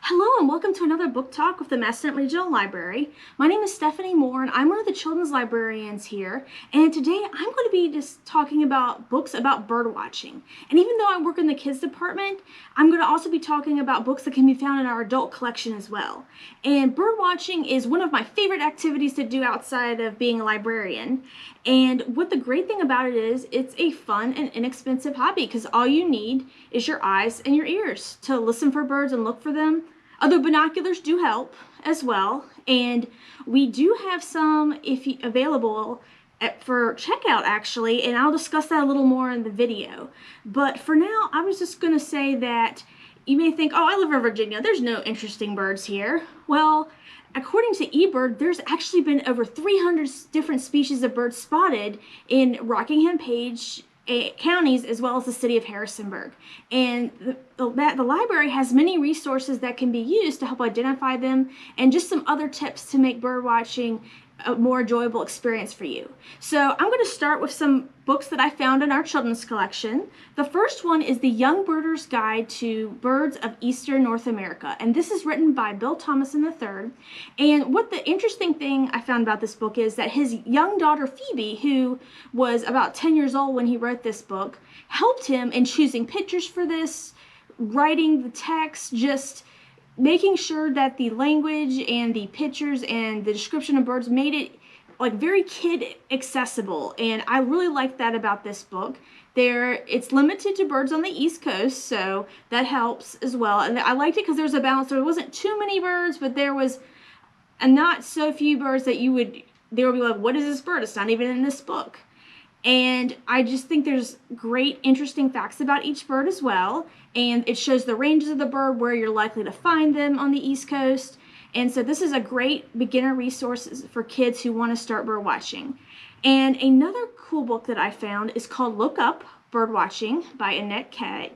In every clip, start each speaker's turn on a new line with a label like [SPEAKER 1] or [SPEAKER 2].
[SPEAKER 1] Hello and welcome to another book talk with the Massillon Regional Library. My name is Stephani Moore and I'm one of the children's librarians here. And today I'm going to be just talking about books about bird watching. And even though I work in the kids department, I'm going to also be talking about books that can be found in our adult collection as well. And bird watching is one of my favorite activities to do outside of being a librarian. And what the great thing about it is, it's a fun and inexpensive hobby because all you need is your eyes and your ears to listen for birds and look for them. Other binoculars do help as well, and we do have some available for checkout actually, and I'll discuss that a little more in the video. But for now, I was just going to say that you may think, oh, I live in Virginia, there's no interesting birds here. Well, according to eBird, there's actually been over 300 different species of birds spotted in Rockingham Page counties as well as the city of Harrisonburg. And the library has many resources that can be used to help identify them and just some other tips to make bird watching a more enjoyable experience for you. So I'm going to start with some books that I found in our children's collection. The first one is The Young Birder's Guide to Birds of Eastern North America, and this is written by Bill Thompson III. And what the interesting thing I found about this book is that his young daughter Phoebe, who was about 10 years old when he wrote this book, helped him in choosing pictures for this, writing the text, just making sure that the language and the pictures and the description of birds made it like very kid accessible. And I really like that about this book. It's limited to birds on the East Coast, so that helps as well. And I liked it because there's a balance. There wasn't too many birds, but there was not so few birds that they would be like, what is this bird? It's not even in this book. And I just think there's great, interesting facts about each bird as well. And it shows the ranges of the bird, where you're likely to find them on the East Coast. And so this is a great beginner resource for kids who want to start bird watching. And another cool book that I found is called Look Up, Bird Watching by Annette Cate.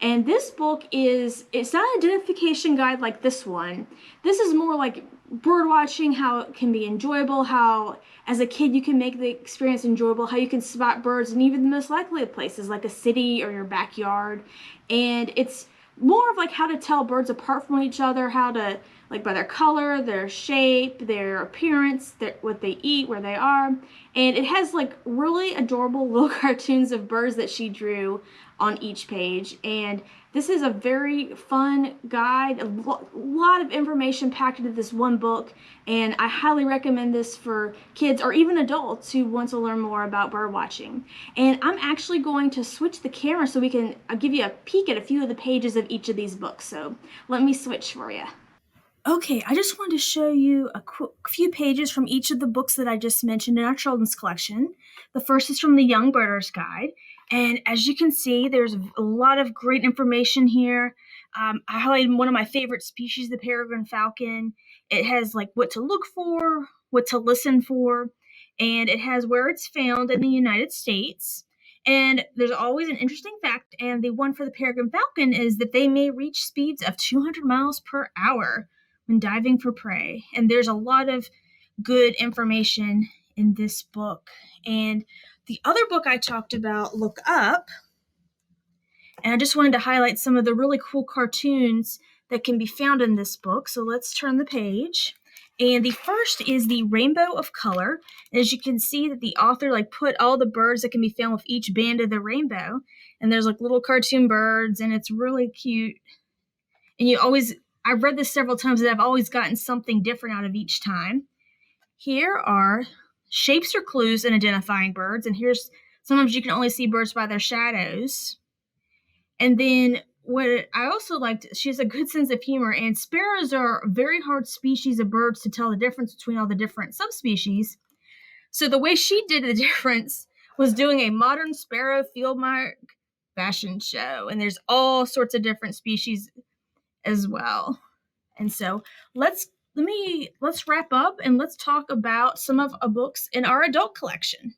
[SPEAKER 1] And this book it's not an identification guide like this one. This is more like bird watching, how it can be enjoyable, how as a kid you can make the experience enjoyable, how you can spot birds in even the most likely places like a city or your backyard. And it's more of like how to tell birds apart from each other, how to, like, by their color, their shape, their appearance, what they eat, where they are. And it has like really adorable little cartoons of birds that she drew on each page. And this is a very fun guide, a lot of information packed into this one book, and I highly recommend this for kids or even adults who want to learn more about bird watching. And I'm actually going to switch the camera so we can give you a peek at a few of the pages of each of these books. So let me switch for you. Okay, I just wanted to show you a few pages from each of the books that I just mentioned in our children's collection. The first is from The Young Birder's Guide, and as you can see, there's a lot of great information here. I highlighted one of my favorite species, the peregrine falcon. It has like what to look for, what to listen for, and it has where it's found in the United States. And there's always an interesting fact, and the one for the peregrine falcon is that they may reach speeds of 200 miles per hour when diving for prey. And there's a lot of good information in this book. And the other book I talked about, Look Up, and I just wanted to highlight some of the really cool cartoons that can be found in this book. So let's turn the page. And the first is the Rainbow of Color. As you can see that the author put all the birds that can be found with each band of the rainbow. And there's little cartoon birds, and it's really cute. And I've read this several times, and I've always gotten something different out of each time. Here are shapes or clues in identifying birds, and here's sometimes you can only see birds by their shadows. And then what I also liked, she has a good sense of humor, and sparrows are a very hard species of birds to tell the difference between all the different subspecies. So the way she did the difference was doing a modern sparrow field mark fashion show, and there's all sorts of different species as well. And so let's wrap up and let's talk about some of our books in our adult collection.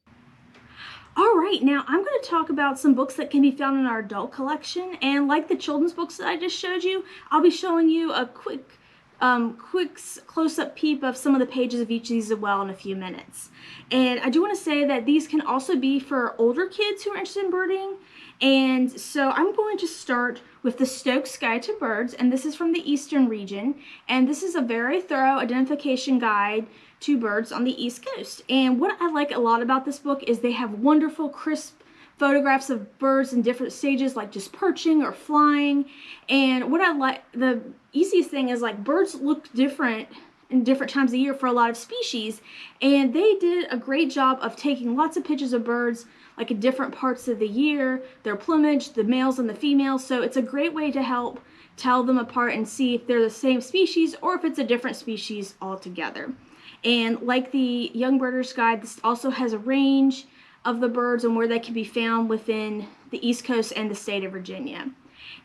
[SPEAKER 1] All right, now I'm going to talk about some books that can be found in our adult collection, and like the children's books that I just showed you, I'll be showing you a quick close-up peep of some of the pages of each of these as well in a few minutes. And I do want to say that these can also be for older kids who are interested in birding. And so I'm going to start with the Stokes Guide to Birds, and this is from the Eastern region. And this is a very thorough identification guide to birds on the East Coast. And what I like a lot about this book is they have wonderful, crisp photographs of birds in different stages, like just perching or flying. And what I like, the easiest thing is like birds look different in different times of year for a lot of species, and they did a great job of taking lots of pictures of birds like in different parts of the year, their plumage, the males and the females. So it's a great way to help tell them apart and see if they're the same species or if it's a different species altogether. And like the Young Birders Guide, this also has a range of the birds and where they can be found within the East Coast and the state of Virginia.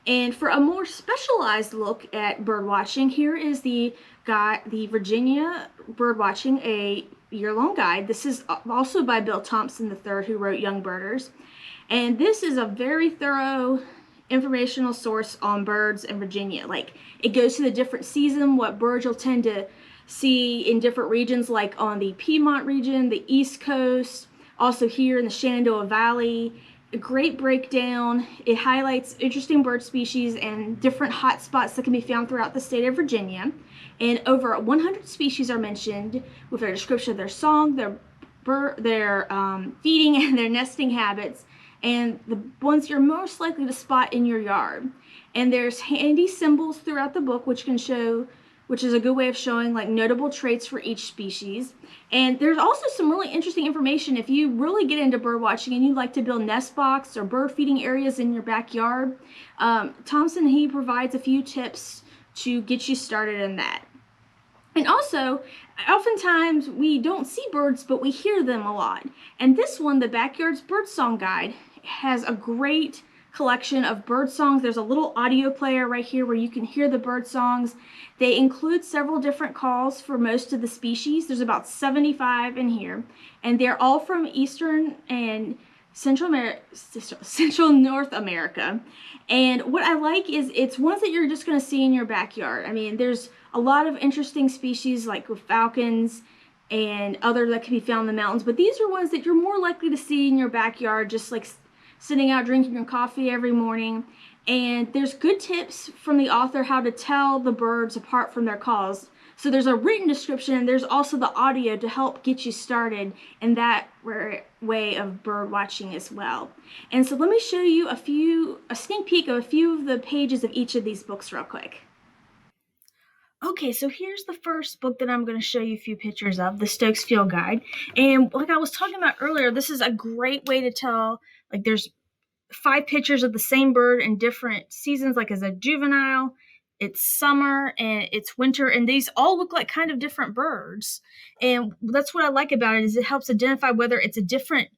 [SPEAKER 1] And for a more specialized look at bird watching, here is the Virginia Birdwatching, a year-long guide. This is also by Bill Thompson III, who wrote Young Birders. And this is a very thorough informational source on birds in Virginia. Like, it goes to the different season, what birds you'll tend to see in different regions, like on the Piedmont region, the East Coast, also here in the Shenandoah Valley. A great breakdown. It highlights interesting bird species and different hot spots that can be found throughout the state of Virginia. And over 100 species are mentioned with a description of their song, their feeding, and their nesting habits, and the ones you're most likely to spot in your yard. And there's handy symbols throughout the book which is a good way of showing like notable traits for each species. And there's also some really interesting information if you really get into bird watching and you like to build nest box or bird feeding areas in your backyard. Thompson, he provides a few tips to get you started in that. And also, oftentimes we don't see birds, but we hear them a lot. And this one, the Backyard's Birdsong Guide, has a great collection of bird songs. There's a little audio player right here where you can hear the bird songs. They include several different calls for most of the species. There's about 75 in here, and they're all from Eastern and Central North America. And what I like is it's ones that you're just going to see in your backyard. I mean, there's a lot of interesting species like with falcons and other that can be found in the mountains, but these are ones that you're more likely to see in your backyard, just like sitting out drinking your coffee every morning. And there's good tips from the author how to tell the birds apart from their calls. So there's a written description, and there's also the audio to help get you started in that way of bird watching as well. And so let me show you a sneak peek of a few of the pages of each of these books real quick. Okay, so here's the first book that I'm going to show you a few pictures of, the Stokes Field Guide. And like I was talking about earlier, this is a great way to tell, like there's 5 pictures of the same bird in different seasons, like as a juvenile, it's summer, and it's winter, and these all look like kind of different birds. And that's what I like about it, is it helps identify whether it's a different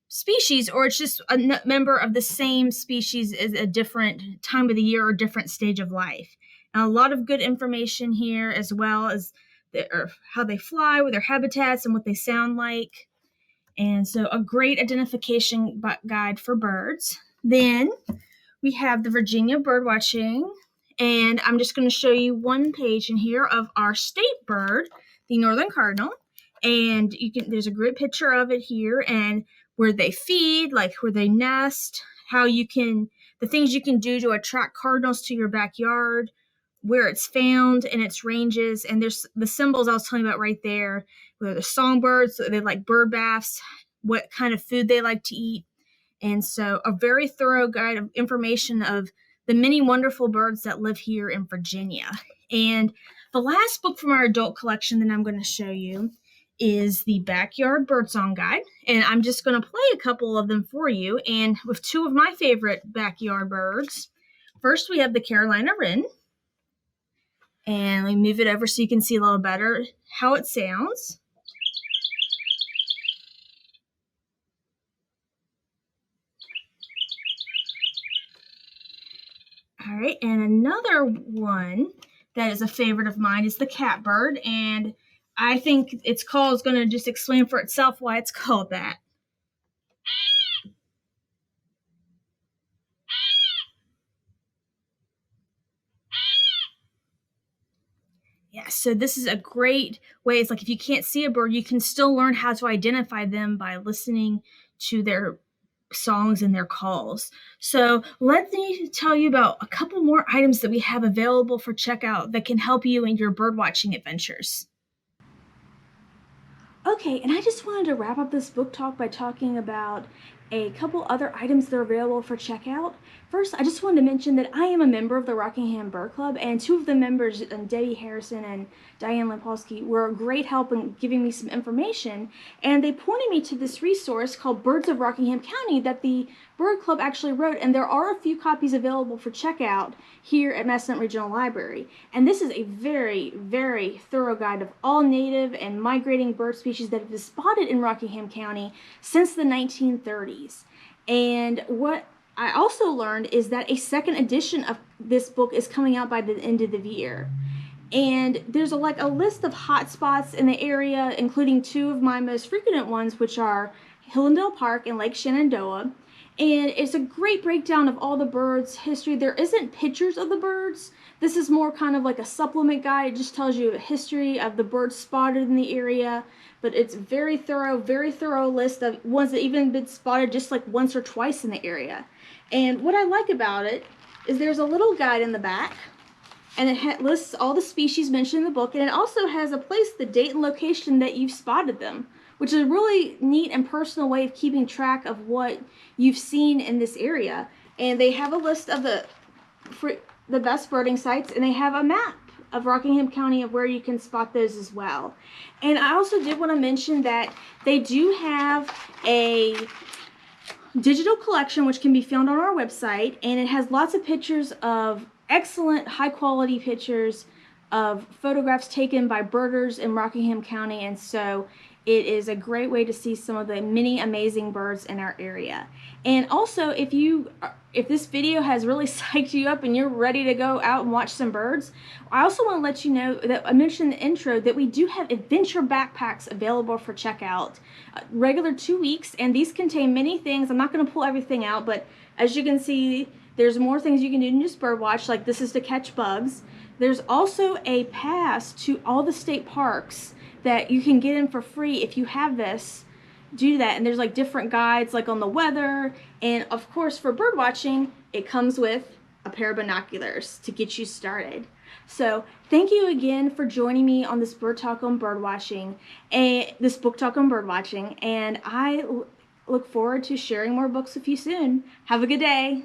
[SPEAKER 1] species or it's just a member of the same species at a different time of the year or different stage of life. And a lot of good information here, as well as how they fly, with their habitats, and what they sound like. And so a great identification guide for birds. Then we have the Virginia Birdwatching, and I'm just going to show you one page in here of our state bird, the northern cardinal. And there's a great picture of it here, and where they feed, like where they nest, the things you can do to attract cardinals to your backyard, where it's found and its ranges. And there's the symbols I was telling you about right there, where the songbirds, they like bird baths, what kind of food they like to eat. And so a very thorough guide of information of the many wonderful birds that live here in Virginia. And the last book from our adult collection that I'm going to show you is the Backyard Birdsong Guide. And I'm just going to play a couple of them for you, and with 2 of my favorite backyard birds. First, we have the Carolina Wren. And let me move it over so you can see a little better how it sounds. All right, and another one that is a favorite of mine is the catbird, and I think its call is going to just explain for itself why it's called that. Yeah, so this is a great way. It's like if you can't see a bird, you can still learn how to identify them by listening to their songs and their calls. So let me tell you about a couple more items that we have available for checkout that can help you in your birdwatching adventures. Okay, and I just wanted to wrap up this book talk by talking about a couple other items that are available for checkout. First, I just wanted to mention that I am a member of the Rockingham Bird Club, and two of the members, Debbie Harrison and Diane Lepolsky, were a great help in giving me some information, and they pointed me to this resource called Birds of Rockingham County that the Bird Club actually wrote, and there are a few copies available for checkout here at Massillon Regional Library. And this is a very, very thorough guide of all native and migrating bird species that have been spotted in Rockingham County since the 1930s. And what I also learned is that a second edition of this book is coming out by the end of the year. And there's a list of hot spots in the area, including two of my most frequent ones, which are Hillendale Park and Lake Shenandoah. And it's a great breakdown of all the birds' history. There isn't pictures of the birds. This is more kind of like a supplement guide. It just tells you a history of the birds spotted in the area. But it's very thorough list of ones that even been spotted just like once or twice in the area. And what I like about it is there's a little guide in the back, and it lists all the species mentioned in the book, and it also has a place, the date and location that you've spotted them, which is a really neat and personal way of keeping track of what you've seen in this area. And they have a list of the best birding sites, and they have a map of Rockingham County of where you can spot those as well. And I also did want to mention that they do have a digital collection which can be found on our website, and it has lots of pictures of excellent high quality pictures of photographs taken by birders in Rockingham County, and so it is a great way to see some of the many amazing birds in our area. And also, if this video has really psyched you up and you're ready to go out and watch some birds, I also want to let you know that I mentioned in the intro that we do have adventure backpacks available for checkout, regular 2 weeks, and these contain many things. I'm not going to pull everything out, but as you can see, there's more things you can do than just bird watch, like this is to catch bugs. There's also a pass to all the state parks that you can get in for free if you have this. Do that, and there's like different guides like on the weather, and of course for bird watching it comes with a pair of binoculars to get you started. So thank you again for joining me on this bird talk on bird watching, and this book talk on bird watching, and I look forward to sharing more books with you soon. Have a good day.